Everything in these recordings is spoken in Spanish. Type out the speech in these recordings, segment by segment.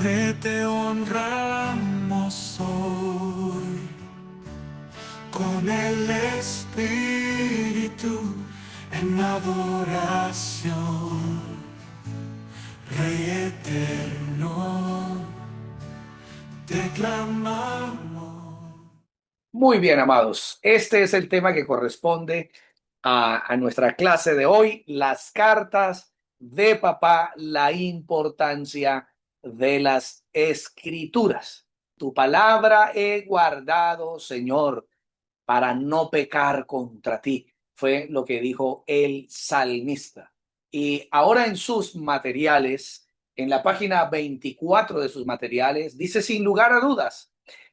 Padre, te honramos hoy con el Espíritu en adoración. Rey eterno, te clamamos. Muy bien, amados. Este es el tema que corresponde a nuestra clase de hoy, las cartas de papá, la importancia de las escrituras. Tu palabra he guardado, Señor, para no pecar contra ti. Fue lo que dijo el salmista. Y ahora en sus materiales, en la página 24 de sus materiales, dice sin lugar a dudas,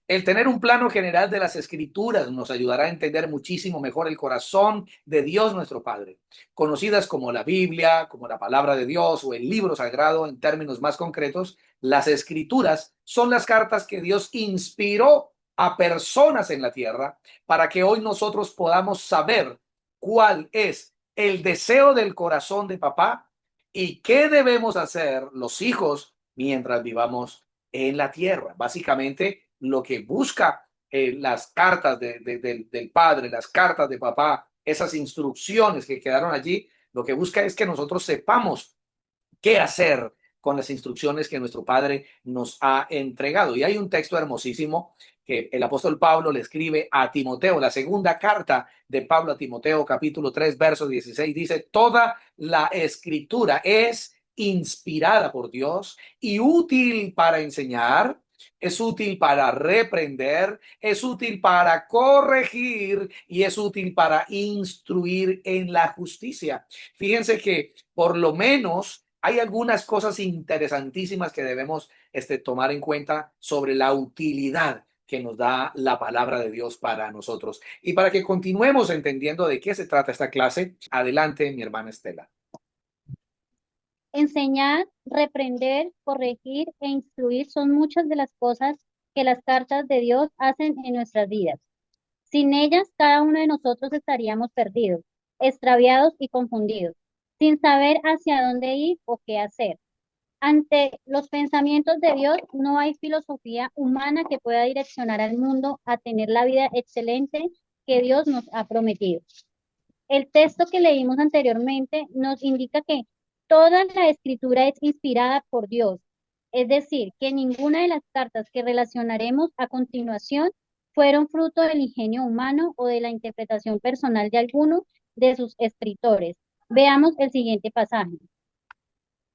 el tener un plano general de las escrituras nos ayudará a entender muchísimo mejor el corazón de Dios nuestro Padre, conocidas como la Biblia, como la palabra de Dios o el libro sagrado en términos más concretos. Las escrituras son las cartas que Dios inspiró a personas en la tierra para que hoy nosotros podamos saber cuál es el deseo del corazón de papá y qué debemos hacer los hijos mientras vivamos en la tierra. Básicamente, lo que busca las cartas del padre, las cartas de papá, esas instrucciones que quedaron allí, lo que busca es que nosotros sepamos qué hacer con las instrucciones que nuestro Padre nos ha entregado. Y hay un texto hermosísimo que el apóstol Pablo le escribe a Timoteo, la segunda carta de Pablo a Timoteo, capítulo 3, verso 16, dice, toda la escritura es inspirada por Dios y útil para enseñar, es útil para reprender, es útil para corregir y es útil para instruir en la justicia. Fíjense que por lo menos hay algunas cosas interesantísimas que debemos tomar en cuenta sobre la utilidad que nos da la palabra de Dios para nosotros. Y para que continuemos entendiendo de qué se trata esta clase, adelante, mi hermana Estela. Enseñar, reprender, corregir e instruir son muchas de las cosas que las cartas de Dios hacen en nuestras vidas. Sin ellas, cada uno de nosotros estaríamos perdidos, extraviados y confundidos, sin saber hacia dónde ir o qué hacer. Ante los pensamientos de Dios, no hay filosofía humana que pueda direccionar al mundo a tener la vida excelente que Dios nos ha prometido. El texto que leímos anteriormente nos indica que toda la escritura es inspirada por Dios, es decir, que ninguna de las cartas que relacionaremos a continuación fueron fruto del ingenio humano o de la interpretación personal de alguno de sus escritores. Veamos el siguiente pasaje.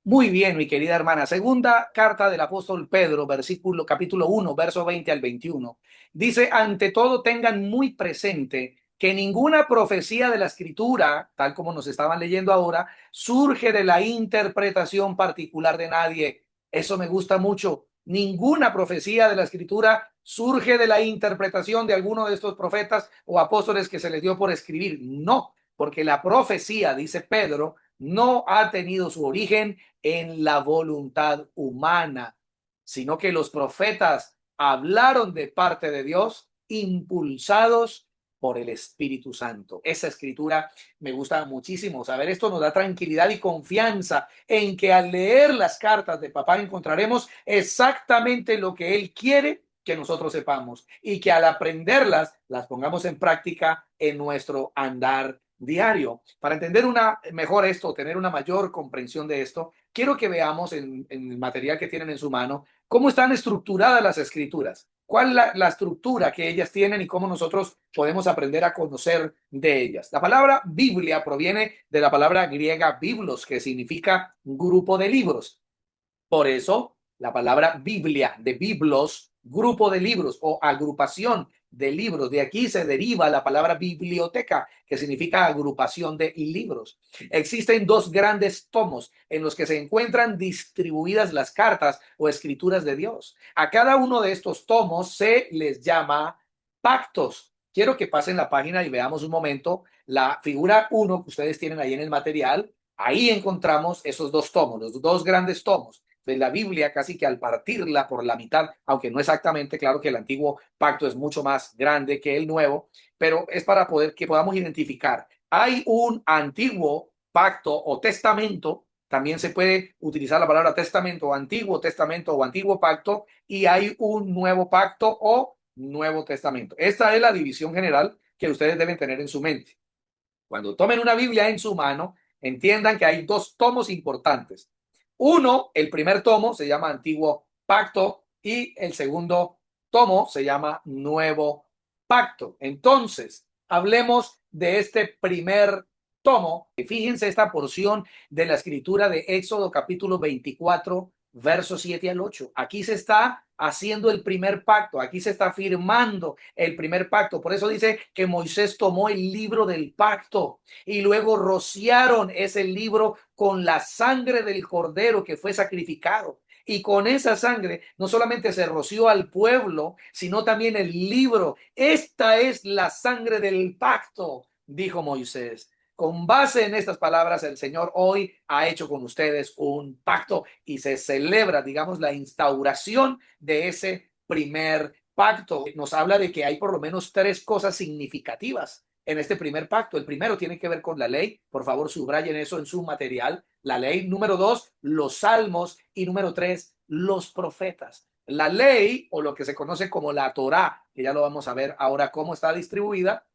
Muy bien, mi querida hermana. Segunda carta del apóstol Pedro, versículo capítulo 1, verso 20 al 21. Dice, ante todo tengan muy presente que ninguna profecía de la escritura, tal como nos estaban leyendo ahora, surge de la interpretación particular de nadie. Eso me gusta mucho. Ninguna profecía de la escritura surge de la interpretación de alguno de estos profetas o apóstoles que se les dio por escribir. No, porque la profecía, dice Pedro, no ha tenido su origen en la voluntad humana, sino que los profetas hablaron de parte de Dios, impulsados por el Espíritu Santo. Esa escritura me gusta muchísimo. Saber esto nos da tranquilidad y confianza en que al leer las cartas de papá encontraremos exactamente lo que él quiere que nosotros sepamos y que al aprenderlas las pongamos en práctica en nuestro andar diario. Para entender mejor esto, tener una mayor comprensión de esto, quiero que veamos en el material que tienen en su mano cómo están estructuradas las escrituras, cuál es la estructura que ellas tienen y cómo nosotros podemos aprender a conocer de ellas. La palabra Biblia proviene de la palabra griega biblos, que significa grupo de libros. Por eso, la palabra Biblia, de biblos, grupo de libros o agrupación de libros. De aquí se deriva la palabra biblioteca, que significa agrupación de libros. Existen dos grandes tomos en los que se encuentran distribuidas las cartas o escrituras de Dios. A cada uno de estos tomos se les llama pactos. Quiero que pasen la página y veamos un momento la figura 1 que ustedes tienen ahí en el material. Ahí encontramos esos dos tomos, los dos grandes tomos de la Biblia, casi que al partirla por la mitad, aunque no exactamente, claro que el antiguo pacto es mucho más grande que el nuevo, pero es para poder que podamos identificar. Hay un antiguo pacto o testamento También se puede utilizar la palabra testamento o antiguo pacto, y hay un nuevo pacto o nuevo testamento. Esta es la división general que ustedes deben tener en su mente. Cuando tomen una Biblia en su mano, entiendan que hay dos tomos importantes. Uno, el primer tomo se llama Antiguo Pacto y el segundo tomo se llama Nuevo Pacto. Entonces, hablemos de este primer tomo. Fíjense esta porción de la escritura de Éxodo capítulo 24, versos 7 al 8. Aquí se está haciendo el primer pacto, aquí se está firmando el primer pacto. Por eso dice que Moisés tomó el libro del pacto y luego rociaron ese libro con la sangre del cordero que fue sacrificado. Y con esa sangre no solamente se roció al pueblo, sino también el libro. Esta es la sangre del pacto, dijo Moisés. Con base en estas palabras, el Señor hoy ha hecho con ustedes un pacto y se celebra, digamos, la instauración de ese primer pacto. Nos habla de que hay por lo menos tres cosas significativas en este primer pacto. El primero tiene que ver con la ley. Por favor, subrayen eso en su material. La ley. Número dos, los salmos. Y número tres, los profetas. La ley, o lo que se conoce como la Torá, que ya lo vamos a ver ahora cómo está distribuida.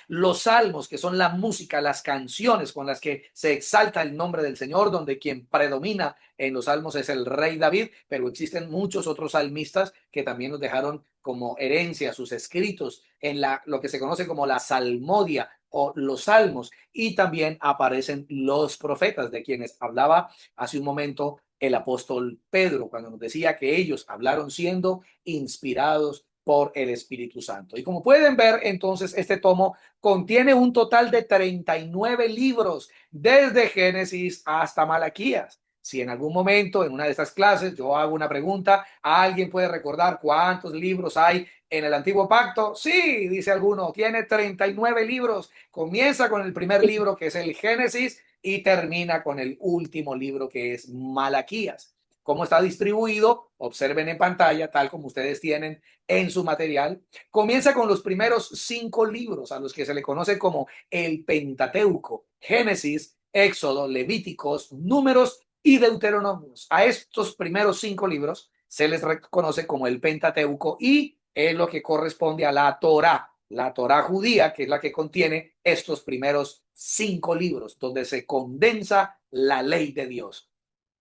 Los salmos, que son la música, las canciones con las que se exalta el nombre del Señor, donde quien predomina en los salmos es el rey David, pero existen muchos otros salmistas que también nos dejaron como herencia sus escritos en lo que se conoce como la salmodia o los salmos, y también aparecen los profetas, de quienes hablaba hace un momento el apóstol Pedro, cuando nos decía que ellos hablaron siendo inspirados por el Espíritu Santo. Y como pueden ver, entonces, este tomo contiene un total de 39 libros, desde Génesis hasta Malaquías. Si en algún momento en una de estas clases yo hago una pregunta, ¿alguien puede recordar cuántos libros hay en el Antiguo Pacto? Sí, dice alguno, tiene 39 libros. Comienza con el primer libro, que es el Génesis, y termina con el último libro, que es Malaquías. ¿Cómo está distribuido? Observen en pantalla, tal como ustedes tienen en su material. Comienza con los primeros 5 libros, a los que se le conoce como el Pentateuco: Génesis, Éxodo, Levíticos, Números y Deuteronomios. A estos primeros 5 libros se les reconoce como el Pentateuco, y es lo que corresponde a la Torá judía, que es la que contiene estos primeros 5 libros, donde se condensa la ley de Dios.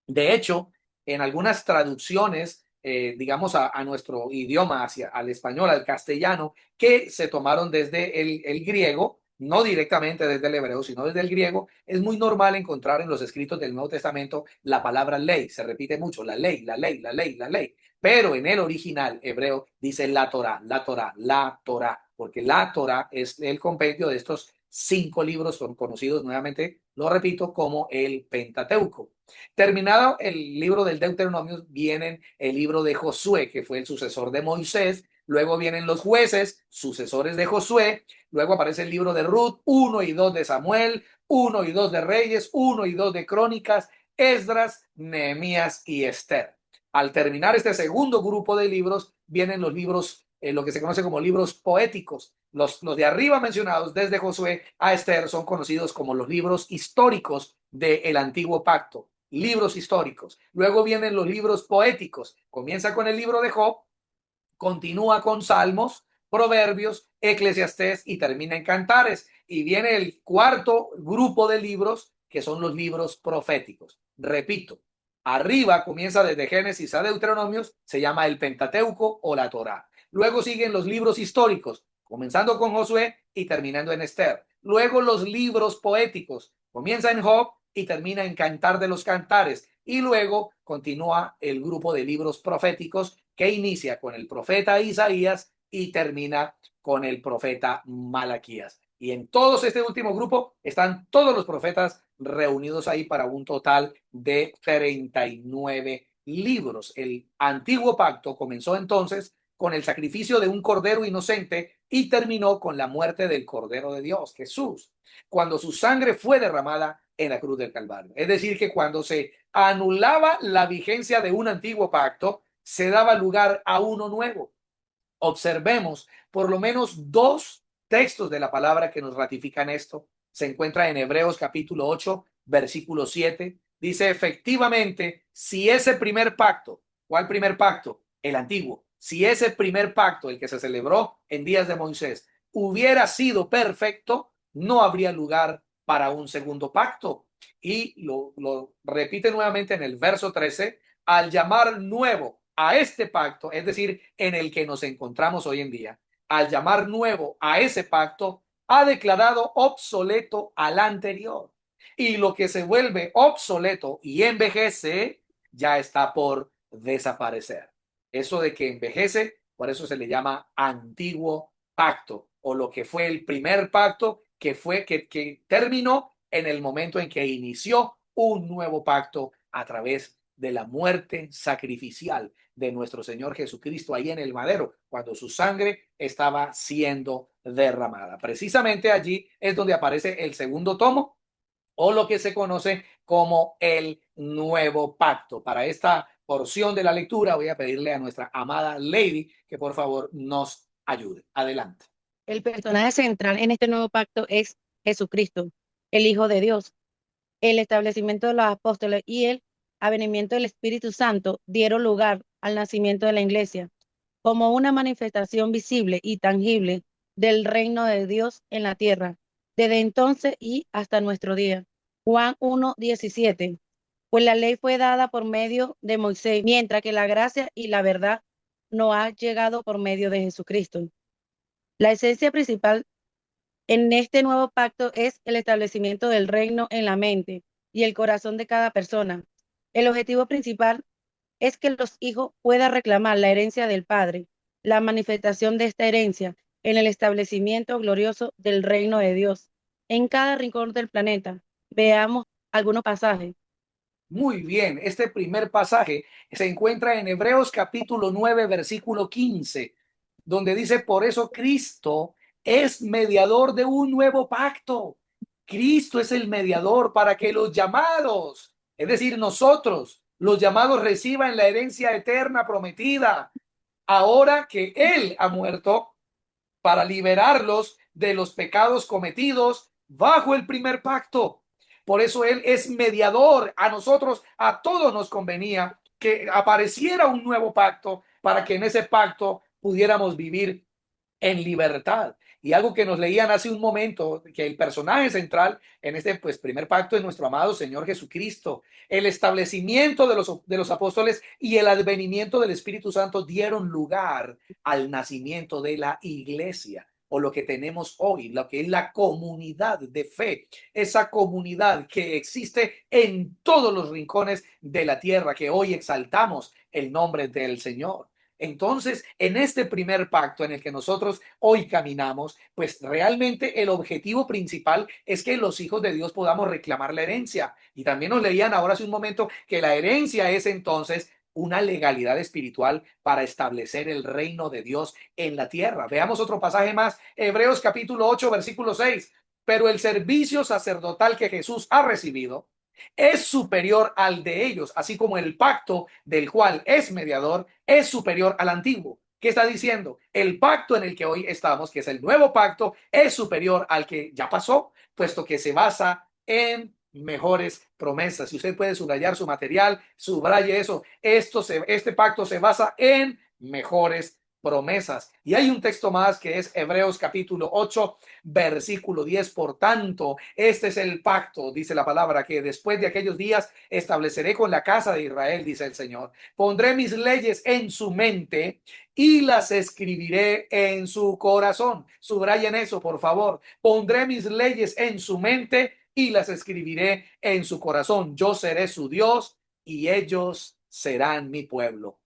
De hecho, en algunas traducciones, digamos, a nuestro idioma, al español, al castellano, que se tomaron desde el griego, no directamente desde el hebreo, sino desde el griego, es muy normal encontrar en los escritos del Nuevo Testamento la palabra ley. Se repite mucho, la ley, la ley, la ley, la ley. Pero en el original hebreo dice la Torá, la Torá, la Torá, porque la Torá es el compendio de estos 5 libros, son conocidos, nuevamente lo repito, como el Pentateuco. Terminado el libro del Deuteronomio, viene el libro de Josué, que fue el sucesor de Moisés. Luego vienen los jueces, sucesores de Josué. Luego aparece el libro de Ruth, 1 y 2 de Samuel, 1 y 2 de Reyes, 1 y 2 de Crónicas, Esdras, Nehemías y Esther. Al terminar este segundo grupo de libros, vienen los libros, lo que se conoce como libros poéticos. Los de arriba mencionados, desde Josué a Esther, son conocidos como los libros históricos del Antiguo Pacto. Libros históricos. Luego vienen los libros poéticos. Comienza con el libro de Job, continúa con Salmos, Proverbios, Eclesiastés y termina en Cantares. Y viene el cuarto grupo de libros, que son los libros proféticos. Repito, arriba comienza desde Génesis a Deuteronomios, se llama el Pentateuco o la Torá. Luego siguen los libros históricos, comenzando con Josué y terminando en Esther. Luego los libros poéticos, comienza en Job y termina en Cantar de los Cantares. Y luego continúa el grupo de libros proféticos, que inicia con el profeta Isaías y termina con el profeta Malaquías. Y en todos este último grupo están todos los profetas reunidos ahí para un total de 39 libros. El antiguo pacto comenzó entonces con el sacrificio de un cordero inocente y terminó con la muerte del Cordero de Dios, Jesús, cuando su sangre fue derramada en la cruz del Calvario. Es decir, que cuando se anulaba la vigencia de un antiguo pacto, se daba lugar a uno nuevo. Observemos por lo menos 2 textos de la palabra que nos ratifican esto. Se encuentra en Hebreos capítulo 8, versículo 7. dice efectivamente, si ese primer pacto, ¿cuál primer pacto? El antiguo. Si ese primer pacto, el que se celebró en días de Moisés, hubiera sido perfecto, no habría lugar para un segundo pacto. Y lo repite nuevamente en el verso 13, al llamar nuevo a este pacto, es decir, en el que nos encontramos hoy en día, al llamar nuevo a ese pacto, ha declarado obsoleto al anterior. Y lo que se vuelve obsoleto y envejece ya está por desaparecer. Eso de que envejece, por eso se le llama antiguo pacto, o lo que fue el primer pacto que terminó en el momento en que inició un nuevo pacto a través de la muerte sacrificial de nuestro Señor Jesucristo ahí en el madero, cuando su sangre estaba siendo derramada. Precisamente allí es donde aparece el segundo tomo, o lo que se conoce como el nuevo pacto. Para esta porción de la lectura voy a pedirle a nuestra amada Lady que por favor nos ayude. Adelante. El personaje central en este nuevo pacto es Jesucristo, el Hijo de Dios. El establecimiento de los apóstoles y el avenimiento del Espíritu Santo dieron lugar al nacimiento de la Iglesia como una manifestación visible y tangible del reino de Dios en la tierra, desde entonces y hasta nuestro día. Juan 1:17. Pues la ley fue dada por medio de Moisés, mientras que la gracia y la verdad no ha llegado por medio de Jesucristo. La esencia principal en este nuevo pacto es el establecimiento del reino en la mente y el corazón de cada persona. El objetivo principal es que los hijos puedan reclamar la herencia del Padre, la manifestación de esta herencia en el establecimiento glorioso del reino de Dios en cada rincón del planeta. Veamos algunos pasajes. Muy bien, este primer pasaje se encuentra en Hebreos capítulo 9, versículo 15, donde dice, por eso Cristo es mediador de un nuevo pacto. Cristo es el mediador para que los llamados, es decir, nosotros, los llamados reciban la herencia eterna prometida, ahora que Él ha muerto para liberarlos de los pecados cometidos bajo el primer pacto. Por eso Él es mediador. A nosotros, a todos nos convenía que apareciera un nuevo pacto para que en ese pacto pudiéramos vivir en libertad. Y algo que nos leían hace un momento, que el personaje central en este primer pacto es nuestro amado Señor Jesucristo. El establecimiento de los apóstoles y el advenimiento del Espíritu Santo dieron lugar al nacimiento de la iglesia, o lo que tenemos hoy, lo que es la comunidad de fe, esa comunidad que existe en todos los rincones de la tierra, que hoy exaltamos el nombre del Señor. Entonces, en este primer pacto en el que nosotros hoy caminamos, pues realmente el objetivo principal es que los hijos de Dios podamos reclamar la herencia. Y también nos leían ahora hace un momento que la herencia es entonces una legalidad espiritual para establecer el reino de Dios en la tierra. Veamos otro pasaje más, Hebreos capítulo 8, versículo 6. Pero el servicio sacerdotal que Jesús ha recibido es superior al de ellos, así como el pacto del cual es mediador es superior al antiguo. ¿Qué está diciendo? El pacto en el que hoy estamos, que es el nuevo pacto, es superior al que ya pasó, puesto que se basa en mejores promesas. Si usted puede subrayar su material, subraye eso. Este pacto se basa en mejores promesas. Y hay un texto más que es Hebreos capítulo 8, versículo 10. Por tanto, este es el pacto, dice la palabra, que después de aquellos días estableceré con la casa de Israel, dice el Señor. Pondré mis leyes en su mente y las escribiré en su corazón. Subrayen eso, por favor. Pondré mis leyes en su mente y las escribiré en su corazón. Yo seré su Dios y ellos serán mi pueblo.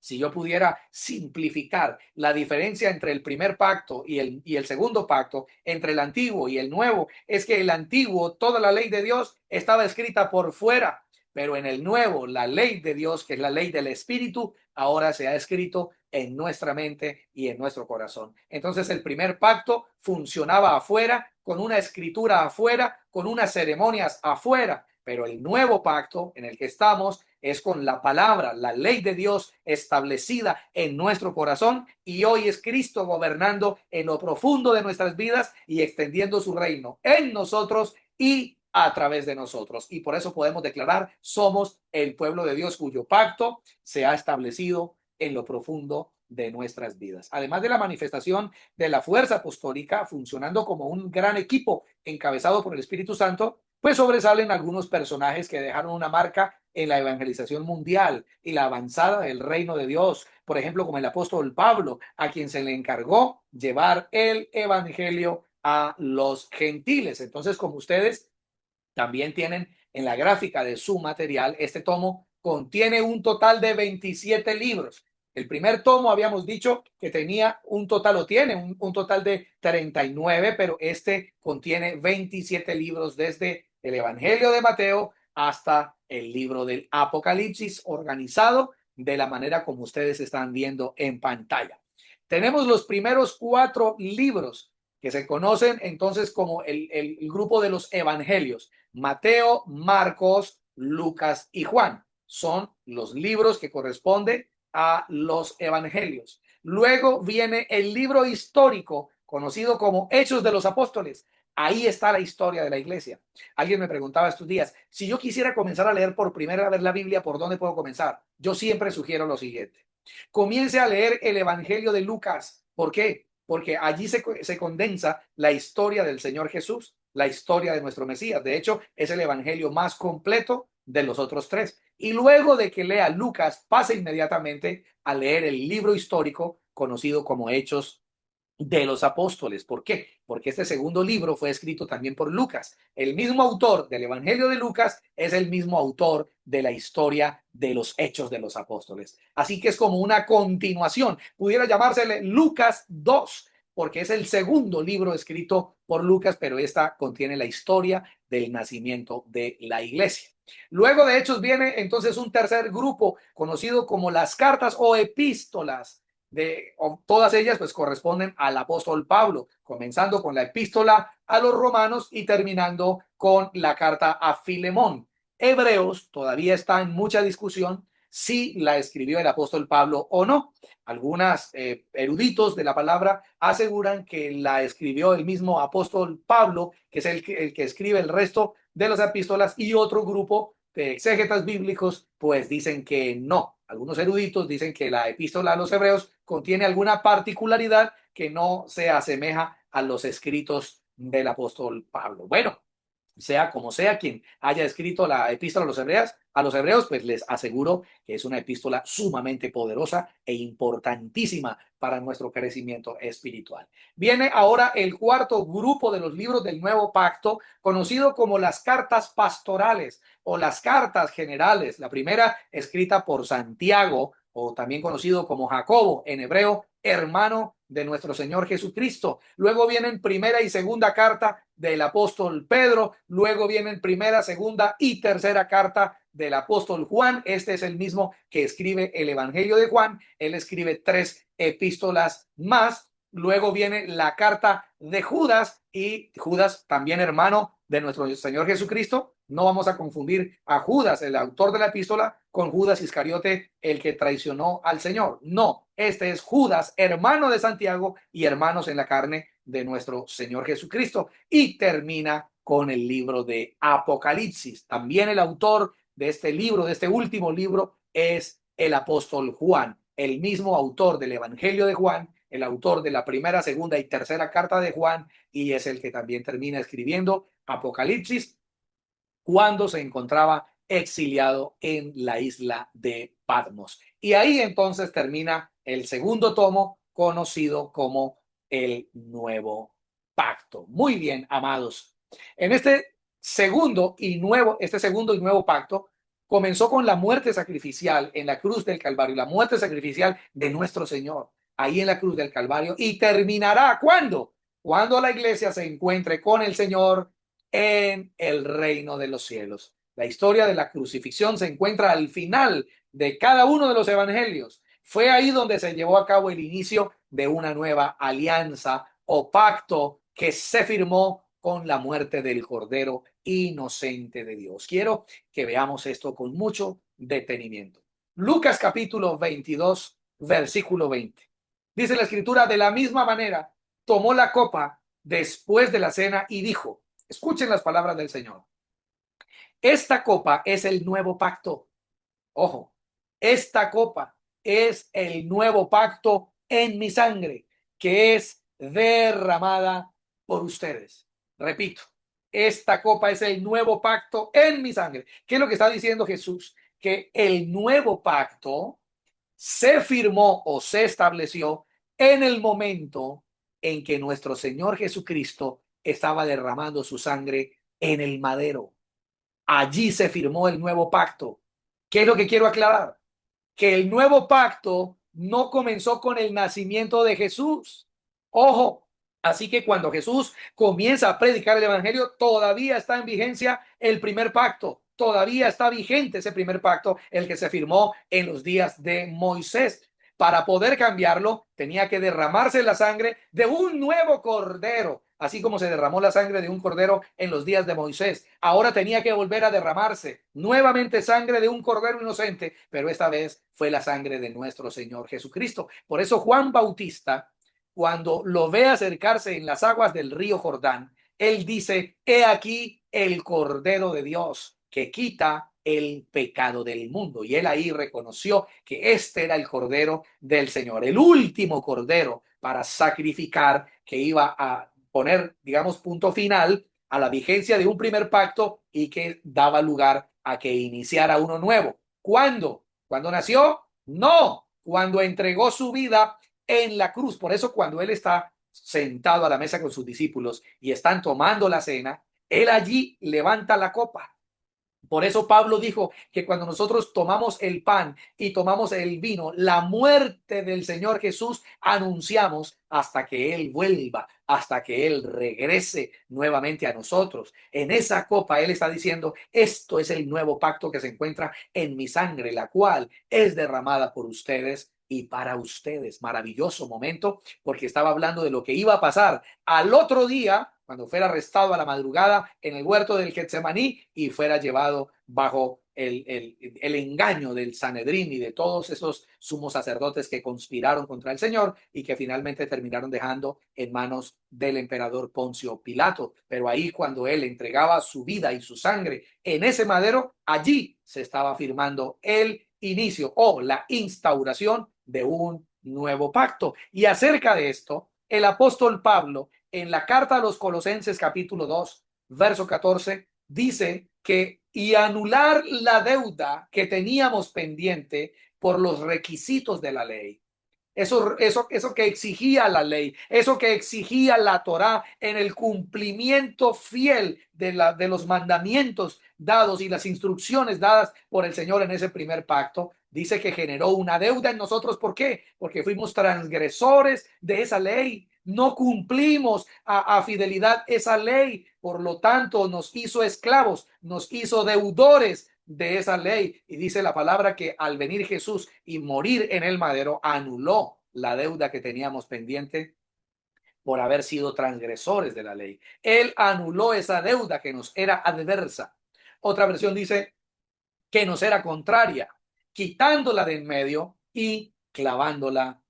Si yo pudiera simplificar la diferencia entre el primer pacto y el segundo pacto, entre el antiguo y el nuevo, es que el antiguo, toda la ley de Dios estaba escrita por fuera, pero en el nuevo, la ley de Dios, que es la ley del Espíritu, ahora se ha escrito en nuestra mente y en nuestro corazón. Entonces el primer pacto funcionaba afuera, con una escritura afuera, con unas ceremonias afuera, pero el nuevo pacto en el que estamos es con la palabra, la ley de Dios establecida en nuestro corazón, y hoy es Cristo gobernando en lo profundo de nuestras vidas y extendiendo su reino en nosotros y a través de nosotros. Y por eso podemos declarar, somos el pueblo de Dios cuyo pacto se ha establecido en lo profundo de nuestras vidas. Además de la manifestación de la fuerza apostólica funcionando como un gran equipo encabezado por el Espíritu Santo, pues sobresalen algunos personajes que dejaron una marca en la evangelización mundial y la avanzada del reino de Dios. Por ejemplo, como el apóstol Pablo, a quien se le encargó llevar el evangelio a los gentiles. Entonces, como ustedes también tienen en la gráfica de su material, este tomo contiene un total de 27 libros. El primer tomo habíamos dicho que tenía un total, o tiene un total de 39, pero este contiene 27 libros desde el Evangelio de Mateo hasta el libro del Apocalipsis, organizado de la manera como ustedes están viendo en pantalla. Tenemos los primeros 4 libros que se conocen entonces como el grupo de los evangelios. Mateo, Marcos, Lucas y Juan son los libros que corresponden a los evangelios. Luego viene el libro histórico conocido como Hechos de los Apóstoles. Ahí está la historia de la iglesia. Alguien me preguntaba estos días, si yo quisiera comenzar a leer por primera vez la Biblia, ¿por dónde puedo comenzar? Yo siempre sugiero lo siguiente. Comience a leer el Evangelio de Lucas. ¿Por qué? Porque allí se condensa la historia del Señor Jesús, la historia de nuestro Mesías. De hecho, es el evangelio más completo de los otros 3. Y luego de que lea Lucas, pase inmediatamente a leer el libro histórico conocido como Hechos de los Apóstoles. ¿Por qué? Porque este segundo libro fue escrito también por Lucas. El mismo autor del Evangelio de Lucas es el mismo autor de la historia de los Hechos de los Apóstoles. Así que es como una continuación. Pudiera llamársele Lucas 2, porque es el segundo libro escrito por Lucas, pero esta contiene la historia del nacimiento de la iglesia. Luego de Hechos viene entonces un tercer grupo conocido como las cartas o epístolas. Todas ellas pues corresponden al apóstol Pablo, comenzando con la epístola a los romanos y terminando con la carta a Filemón. Hebreos todavía está en mucha discusión si la escribió el apóstol Pablo o no. Algunos eruditos de la palabra aseguran que la escribió el mismo apóstol Pablo, que es el que escribe el resto de las epístolas, y otro grupo de exégetas bíblicos pues dicen que no. Algunos eruditos dicen que la epístola a los hebreos contiene alguna particularidad que no se asemeja a los escritos del apóstol Pablo. Bueno, sea como sea quien haya escrito la epístola a los hebreos, pues les aseguro que es una epístola sumamente poderosa e importantísima para nuestro crecimiento espiritual. Viene ahora el cuarto grupo de los libros del Nuevo Pacto, conocido como las cartas pastorales o las cartas generales. La primera escrita por Santiago, o también conocido como Jacobo en hebreo, hermano de nuestro Señor Jesucristo. Luego vienen primera y segunda carta del apóstol Pedro, luego vienen primera, segunda y tercera carta del apóstol Juan. Este es el mismo que escribe el Evangelio de Juan. Él escribe 3 epístolas más. Luego viene la carta de Judas, y Judas también hermano de nuestro Señor Jesucristo. No vamos a confundir a Judas, el autor de la epístola, con Judas Iscariote, el que traicionó al Señor. No, este es Judas, hermano de Santiago y hermanos en la carne de nuestro Señor Jesucristo. Y termina con el libro de Apocalipsis. También el autor de este libro, de este último libro, es el apóstol Juan, el mismo autor del Evangelio de Juan, el autor de la primera, segunda y tercera carta de Juan, y es el que también termina escribiendo Apocalipsis cuando se encontraba exiliado en la isla de Patmos. Y ahí entonces termina el segundo tomo, conocido como el Nuevo Pacto. Muy bien, amados. En este segundo y nuevo pacto comenzó con la muerte sacrificial en la cruz del Calvario, la muerte sacrificial de nuestro Señor, ahí en la cruz del Calvario, y terminará ¿cuándo? Cuando la iglesia se encuentre con el Señor en el reino de los cielos. La historia de la crucifixión se encuentra al final de cada uno de los evangelios. Fue ahí donde se llevó a cabo el inicio de una nueva alianza o pacto que se firmó con la muerte del Cordero inocente de Dios. Quiero que veamos esto con mucho detenimiento. Lucas capítulo 22, versículo 20. Dice la escritura: de la misma manera tomó la copa después de la cena y dijo, escuchen las palabras del Señor, Esta copa es el nuevo pacto. Ojo, esta copa es el nuevo pacto en mi sangre, que es derramada por ustedes. Repito, esta copa es el nuevo pacto en mi sangre. ¿Qué es lo que está diciendo Jesús? Que el nuevo pacto se firmó o se estableció en el momento en que nuestro Señor Jesucristo estaba derramando su sangre en el madero. Allí se firmó el nuevo pacto. ¿Qué es lo que quiero aclarar? Que el nuevo pacto no comenzó con el nacimiento de Jesús. Ojo, así que cuando Jesús comienza a predicar el evangelio, todavía está en vigencia el primer pacto. Todavía está vigente ese primer pacto, el que se firmó en los días de Moisés. Para poder cambiarlo, tenía que derramarse la sangre de un nuevo cordero, así como se derramó la sangre de un cordero en los días de Moisés. Ahora tenía que volver a derramarse nuevamente sangre de un cordero inocente, pero esta vez fue la sangre de nuestro Señor Jesucristo. Por eso Juan Bautista, cuando lo ve acercarse en las aguas del río Jordán, él dice: he aquí el Cordero de Dios que quita el pecado del mundo. Y él ahí reconoció que este era el Cordero del Señor, el último Cordero para sacrificar, que iba a poner, digamos, punto final a la vigencia de un primer pacto y que daba lugar a que iniciara uno nuevo. ¿Cuándo? ¿Cuándo nació? No, cuando entregó su vida en la cruz. Por eso cuando él está sentado a la mesa con sus discípulos y están tomando la cena, él allí levanta la copa. Por eso Pablo dijo que cuando nosotros tomamos el pan y tomamos el vino, la muerte del Señor Jesús anunciamos hasta que Él vuelva, hasta que Él regrese nuevamente a nosotros. En esa copa Él está diciendo: esto es el nuevo pacto que se encuentra en mi sangre, la cual es derramada por ustedes y para ustedes. Maravilloso momento, porque estaba hablando de lo que iba a pasar al otro día, cuando fuera arrestado a la madrugada en el huerto del Getsemaní y fuera llevado bajo el engaño del Sanedrín y de todos esos sumos sacerdotes que conspiraron contra el Señor y que finalmente terminaron dejando en manos del emperador Poncio Pilato. Pero ahí, cuando él entregaba su vida y su sangre en ese madero, allí se estaba firmando el inicio o la instauración de un nuevo pacto. Y acerca de esto, el apóstol Pablo, en la carta a los Colosenses capítulo 2, verso 14, dice que y anular la deuda que teníamos pendiente por los requisitos de la ley. Eso que exigía la ley, eso que exigía la Torá en el cumplimiento fiel de los mandamientos dados y las instrucciones dadas por el Señor en ese primer pacto, dice que generó una deuda en nosotros. ¿Por qué? Porque fuimos transgresores de esa ley. No cumplimos a fidelidad esa ley, por lo tanto nos hizo esclavos, nos hizo deudores de esa ley. Y dice la palabra que al venir Jesús y morir en el madero, anuló la deuda que teníamos pendiente por haber sido transgresores de la ley. Él anuló esa deuda que nos era adversa. Otra versión dice que nos era contraria, quitándola de en medio y clavándola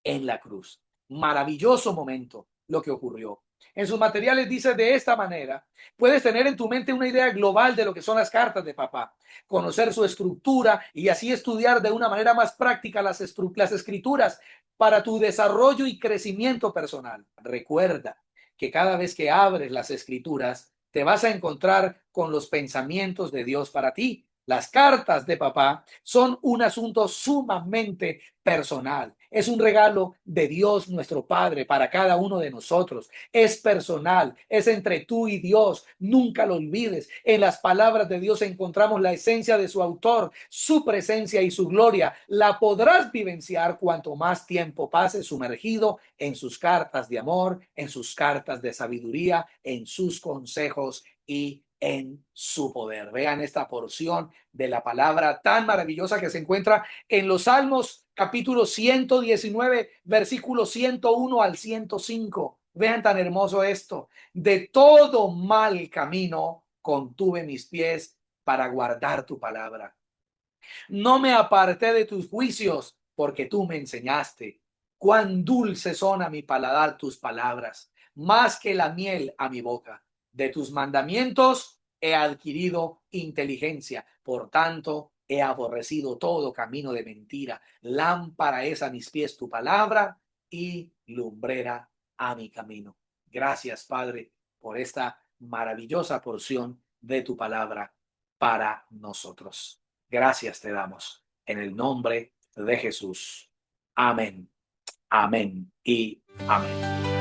en la cruz. Maravilloso momento lo que ocurrió. En sus materiales dice de esta manera: puedes tener en tu mente una idea global de lo que son las cartas de papá, conocer su estructura y así estudiar de una manera más práctica las escrituras para tu desarrollo y crecimiento personal. Recuerda que cada vez que abres las escrituras te vas a encontrar con los pensamientos de Dios para ti. Las cartas de papá son un asunto sumamente personal. Es un regalo de Dios nuestro Padre para cada uno de nosotros. Es personal, es entre tú y Dios. Nunca lo olvides. En las palabras de Dios encontramos la esencia de su autor, su presencia y su gloria. La podrás vivenciar cuanto más tiempo pases sumergido en sus cartas de amor, en sus cartas de sabiduría, en sus consejos y en su poder. Vean esta porción de la palabra tan maravillosa que se encuentra en los Salmos capítulo 119, versículos 101 al 105. Vean tan hermoso esto: de todo mal camino contuve mis pies para guardar tu palabra. No me aparté de tus juicios, porque tú me enseñaste. Cuán dulces son a mi paladar tus palabras, más que la miel a mi boca. De tus mandamientos he adquirido inteligencia. Por tanto, he aborrecido todo camino de mentira. Lámpara es a mis pies tu palabra y lumbrera a mi camino. Gracias, Padre, por esta maravillosa porción de tu palabra para nosotros. Gracias te damos en el nombre de Jesús. Amén, amén y amén.